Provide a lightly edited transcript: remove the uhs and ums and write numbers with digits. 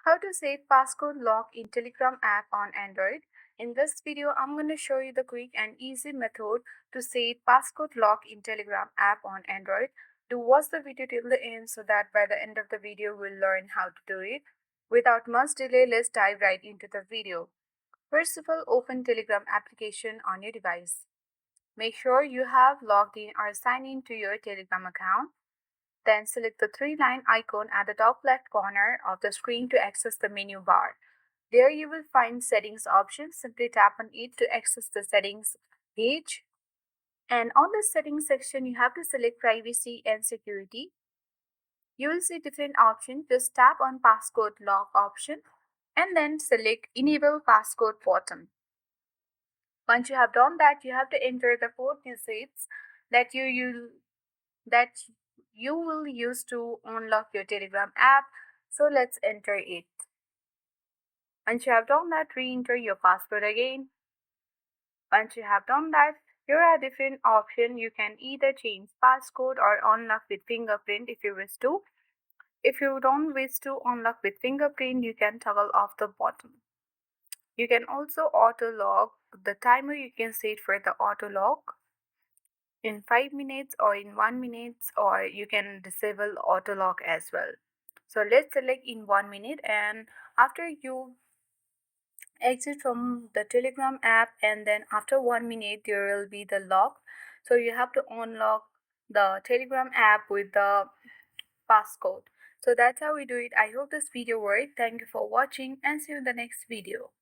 How to set passcode lock in Telegram app on Android. In this video, I'm going to show you the quick and easy method to set passcode lock in Telegram app on Android. Do watch the video till the end so that by the end of the video, we'll learn how to do it. Without much delay, let's dive right into the video. First of all, open Telegram application on your device. Make sure you have logged in or signed in to your Telegram account. Then select the three-line icon at the top left corner of the screen to access the menu bar. There you will find settings option. Simply tap on it to access the settings page. And on the settings section, you have to select privacy and security. You will see different options. Just tap on passcode lock option and then select enable passcode button. Once you have done that, you have to enter the 4 digits that you will use to unlock your Telegram app. So let's enter it. Once you have done that, re-enter your password again. Once you have done that, here are different options. You can either change passcode or unlock with fingerprint if you wish to. If you don't wish to unlock with fingerprint, you can toggle off the button. You can also auto lock. The timer you can set for the auto lock in 5 minutes or in 1 minute, or you can disable auto lock as well. So let's select in 1 minute, and after you exit from the Telegram app, and then after 1 minute there will be the lock. So you have to unlock the Telegram app with the passcode. So that's how we do it. I hope this video worked. Thank you for watching and see you in the next video.